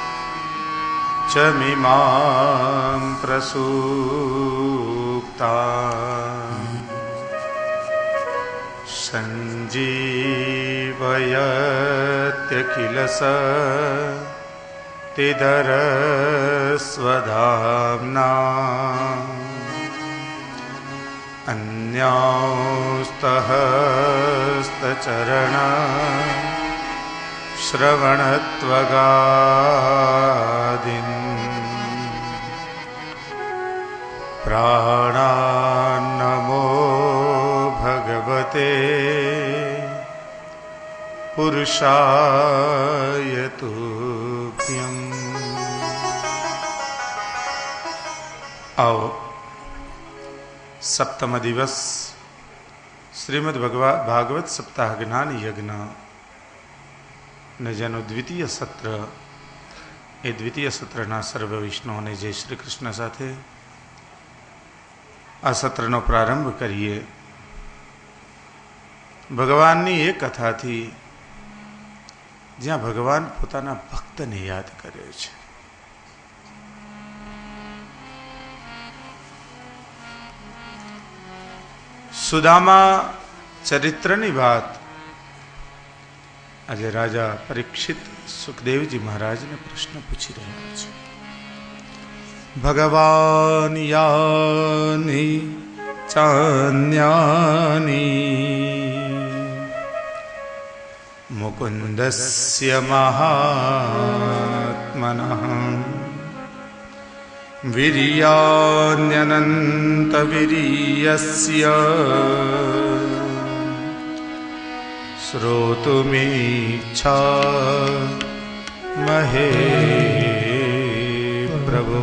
वाचमिमां प्रसूक्तां सञ्जीवयत्यखिलशक्तिधरस्वधाम्ना अन्यांस्तहस्तचरण श्रवणत्वगादीन् प्राणान्नमो भगवते पुरुषाय तुभ्यम्। आओ सप्तम दिवस श्रीमद् भागवत सप्ताह ज्ञान यज्ञ ने जेनो द्वितीय सत्र ए द्वितीय सत्रना सर्व विष्णुओने जय श्री कृष्ण साथे आ सत्रनो प्रारंभ करिए भगवाननी ए कथा थी ज्यां भगवान पोताना भक्तने याद करे छे। सुदामा चरित्रनी बात आज राजा परीक्षित सुखदेवजी महाराज ने प्रश्न पूछी रहा है। भगवान यानी चान्यानी मुकुंदस्य महात्मनः वीर्यान्यनंत वीर्यस्य श्रोतुमीच्छा महे प्रभु।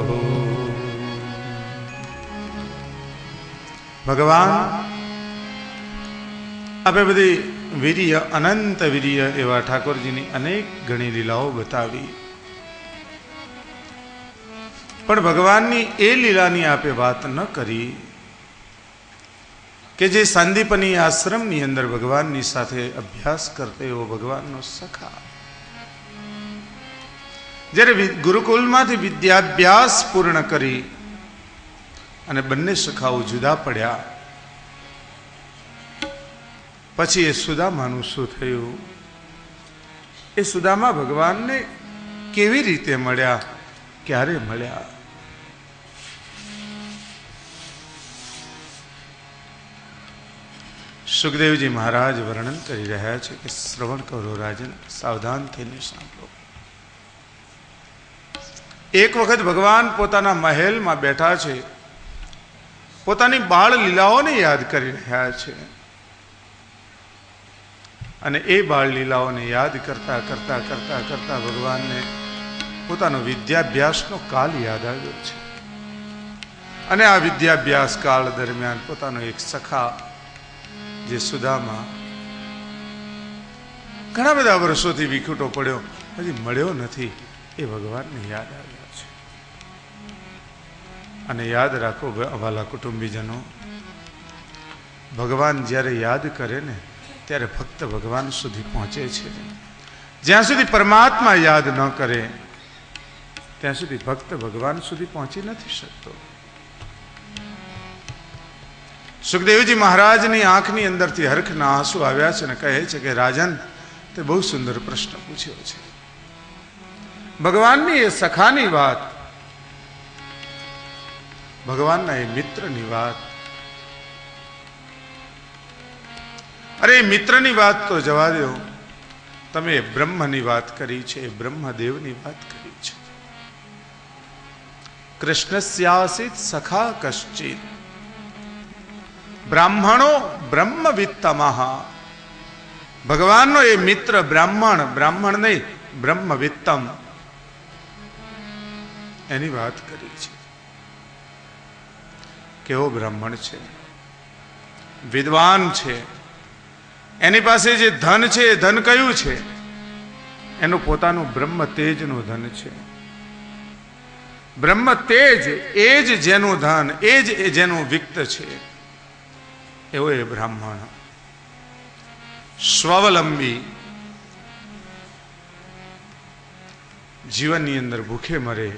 भगवान आपे बधी वीर्य अनंत वीर्य एवा ठाकुरजीनी अनेक घणी लीलाओ बतावी, पण भगवाननी ए लीलानी आपे बात न करी के जे सांदीपनी आश्रमनी अंदर भगवाननी साथे अभ्यास करते हो भगवाननो सखा जયારે ગુરુકુલમાંથી વિદ્યાભ્યાસ પૂર્ણ કરી અને બંને સખાઓ જુદા પડ્યા પછી એ સુદામાનું શું થયું? એ સુદામા ભગવાનને કેવી રીતે મળ્યા, ક્યારે મળ્યા? सुखदेवजी महाराज वर्णन કરી રહ્યા છે કે શ્રવણ કરો રાજન, સાવધાન થઈને સાંભળો। એક વખત ભગવાન પોતાના મહેલમાં બેઠા છે, પોતાની બાળ લીલાઓને યાદ કરી રહ્યા છે અને એ બાળ લીલાઓને યાદ કરતા કરતા કરતા કરતા ભગવાનને પોતાનો વિદ્યાભ્યાસનો કાળ યાદ આવ્યો છે અને આ વિદ્યાભ્યાસ કાળ દરમિયાન પોતાનો એક સખા જે સુદામા ઘણા બધા વર્ષોથી વિખૂટો પડ્યો, હજી મળ્યો નથી, એ ભગવાનને યાદ આવ્યા છે। અને યાદ રાખો વાલા કુટુંબીજનો, ભગવાન જ્યારે યાદ કરે ને ત્યારે ભક્ત ભગવાન સુધી પહોંચે છે। જ્યાં સુધી પરમાત્મા યાદ ન કરે ત્યાં સુધી ભક્ત ભગવાન સુધી પહોંચી નથી શકતો। સુખદેવજી મહારાજની આંખની અંદરથી હરખના આંસુ આવ્યા છે અને કહે છે કે રાજન, તે બહુ સુંદર પ્રશ્ન પૂછ્યો છે। ભગવાનની એ સખાની વાત, ભગવાનના એ મિત્રની વાત, અરે મિત્રની વાત તો જવા દો, તમે બ્રહ્મની વાત કરી છે, બ્રહ્મદેવની વાત કરી છે। કૃષ્ણસ્યાસિત સખા કશ્ચિત બ્રાહ્મણો બ્રહ્મવિત્તમઃ। ભગવાનનો એ મિત્ર બ્રાહ્મણ, બ્રાહ્મણ નહીં બ્રહ્મવિત્તમ, એની વાત કરી છે। કેવો બ્રાહ્મણ છે, વિદ્વાન છે, એની પાસે જે ધન છે એ ધન કયું છે? એનું પોતાનું બ્રહ્મ તેજનું ધન છે। બ્રહ્મ તેજ એ જ જેનું ધન, એ જ જેનું વિત્ત છે, એવો એ બ્રાહ્મણ। સ્વાવલંબી જીવનની અંદર ભૂખે મરે,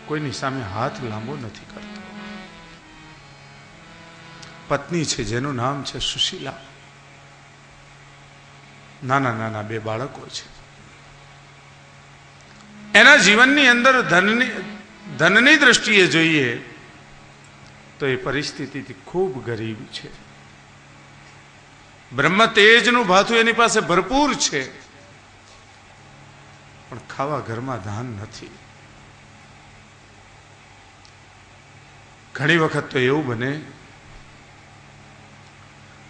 કોઈની સામે હાથ લાંબો નથી કરતો. પત્ની છે જેનું નામ છે સુશીલા. નાના નાના 2 બાળકો છે. એના જીવનની અંદર ધનની દ્રષ્ટિએ જોઈએ તો એ પરિસ્થિતિથી ખૂબ ગરીબ છે. બ્રહ્મ તેજનું ભાથું એની પાસે ભરપૂર છે, પણ ખાવા ઘરમાં ધાન નથી. ઘણી વખત તો એવું બને,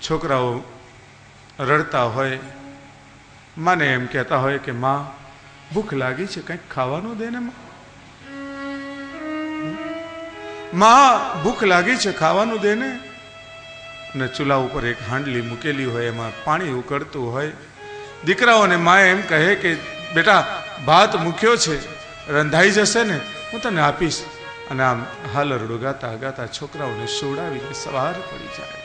છોકરાઓ રડતા હોય, માને એમ કહેતા હોય કે માં ભૂખ લાગી છે, કંઈક ખાવાનું દે ને માં, ભૂખ લાગી છે, ખાવાનું દે ને. અને ચૂલા ઉપર એક હાંડલી મૂકેલી હોય, એમાં પાણી ઉકળતું હોય. દીકરાઓને માં એમ કહે કે બેટા ભાત મૂક્યો છે, રંધાઈ જશે ને, હું તને આપીશ. અને આમ હાલરડું ગાતા ગાતા છોકરાઓને સુવડાવીને સવાર પડી જાય.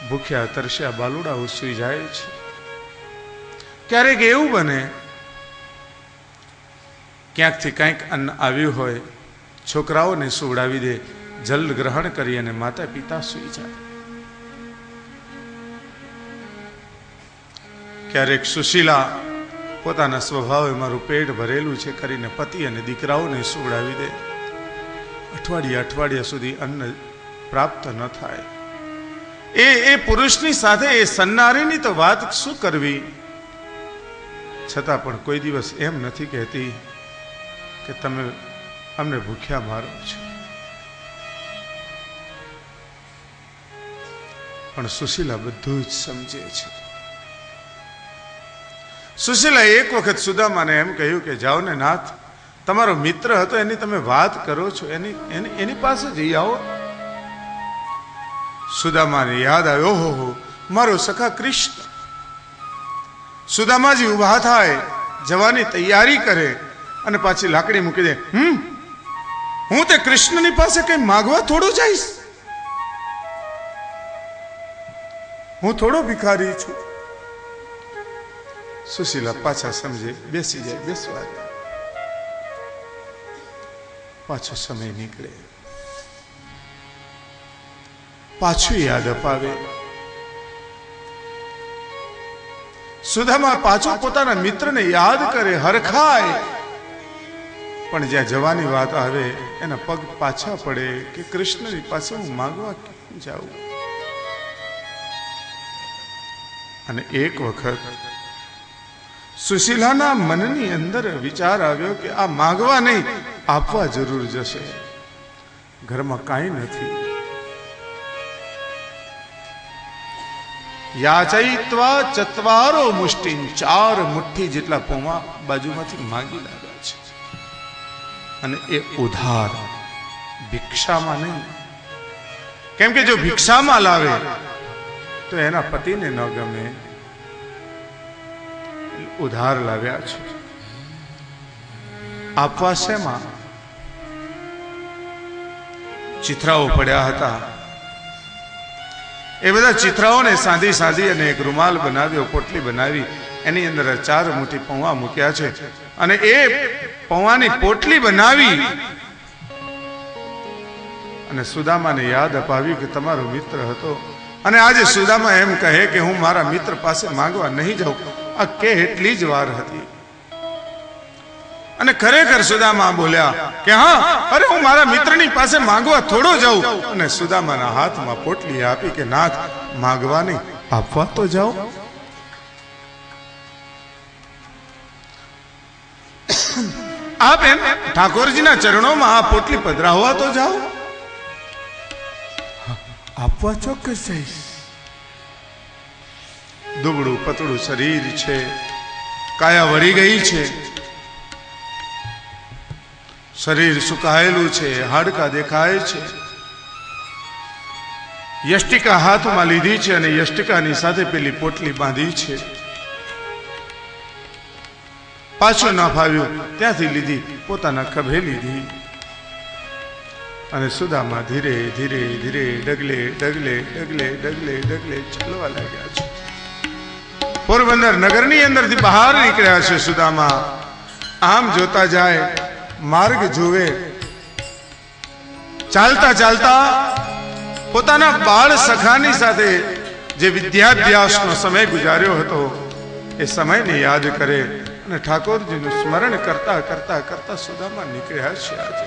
ભૂખ્યા તરસ્યા બાલુડાઓ સૂઈ જાય છે. ક્યારેક એવું બને, ક્યાંકથી કંઈક અન્ન આવ્યું હોય, છોકરાઓને સુવડાવી દે, જલ ગ્રહણ કરી અને માતા પિતા સૂઈ જાય. ક્યારેક સુશીલા પોતાના સ્વભાવે મારું પેટ ભરેલું છે કરીને પતિ અને દીકરાઓને સુવડાવી દે. અઠવાડિયા સુધી અન્ન પ્રાપ્ત ન થાય. એ પુરુષની સાથે, એ સન્નારીની તો વાત શું કરવી, છતાં પણ કોઈ દિવસ એમ નથી કહેતી કે તમે અમને ભૂખ્યા મારો છો. પણ સુશીલા બધું જ સમજે છે. સુશીલા એક વખત સુદામાને એમ કહ્યું કે જાઓ ને નાથ, તમારો મિત્ર હતો એની તમે વાત કરો છો, એની પાસે જઈ આવો. સુદામાને યાદ આવ્યો, હો મારો સખા કૃષ્ણ. સુદામાજી ઉભા થાય, જવાની તૈયારી કરે અને પાછી લાકડી મૂકી દે. હું તે કૃષ્ણની પાસે કઈ માગવા થોડો જઈશ? હું થોડો ભિખારી છું. સુશીલા પાછા સમજે, બેસી જાય, બેસવા દે. પાછો સમય નીકળે, પાછું યાદ અપાવે. સુદામા પાછો પોતાના મિત્રને યાદ કરે, હરખાય. પણ જ્યાં જવાની વાત આવે, એના પગ પાછા પડે કે કૃષ્ણની પાસે હું માગવા ક્યાં જાઉં? અને એક વખત સુશીલાના મનની અંદર વિચાર આવ્યો કે આ માગવા નહીં, આપવા જરૂર જશે. ઘરમાં કાંઈ નથી. યાચયિત્વા ચત્વારો મુષ્ટિન, 4 મુઠ્ઠી જેટલા પૌવા બાજુમાંથી માગી લાવ્યા છે. અને એ ઉધાર, ભિક્ષામાં નહીં. કેમ કે જો ભિક્ષામાં લાવે તો એના પતિને ન ગમે. ઉધાર લાવ્યા છે. આપવા શેમાં? ચિથરાઓ પડ્યા હતા, એ બધા ચિથરાઓને સાંધી અને એક રૂમાલ બનાવ્યો, પોટલી બનાવી, એની અંદર 4 મુઠ્ઠી પૌવા મૂક્યા છે. અને એ પૌવાની પોટલી બનાવી અને સુદામાને યાદ અપાવ્યું કે તમારો મિત્ર હતો. અને આજે સુદામા એમ કહે કે હું મારા મિત્ર પાસે માંગવા નહીં જાઉં. આ કેટલી જ વાર હતી. અને ખરેખર સુદામા બોલ્યા કે હા, અરે હું મારા મિત્રની પાસે માંગવા થોડો જાઉં. અને સુદામાના હાથમાં પોટલી આપી કે નાથ, માંગવા નહીં, આપવા તો જાઓ. આપ એમ ઠાકોરજીના ચરણોમાં આ પોટલી પધરાવવા તો જાઓ. આપવા ચોક્કસ જઈશ. દુબળું પતળું શરીર છે, કાયા વળી ગઈ છે, શરીર સુકાયેલું છે, હાડકા દેખાય છે. યષ્ટિકા હાથમાં લીધી છે અને યષ્ટિકાની સાથે પેલી પોટલી બાંધી છે. પાછું ના ફાવ્યું, ત્યાંથી લીધી, પોતાના ખભે લીધી. અને સુદામા ધીરે ધીરે ધીરે ડગલે ડગલે ડગલે ડગલે ડગલે ચાલવા લાગ્યા છે. પોરબંદર નગરની અંદરથી બહાર નીકળ્યા છે સુદામા. આમ જોતા જાય, માર્ગ જુએ, ચાલતા ચાલતા પોતાના બાળ સખાની સાથે જે વિદ્યાભ્યાસનો સમય ગુજાર્યો હતો એ સમયને યાદ કરે અને ઠાકોરજીનું સ્મરણ કરતા કરતા કરતા સુદામા નીકળ્યા છે આજે.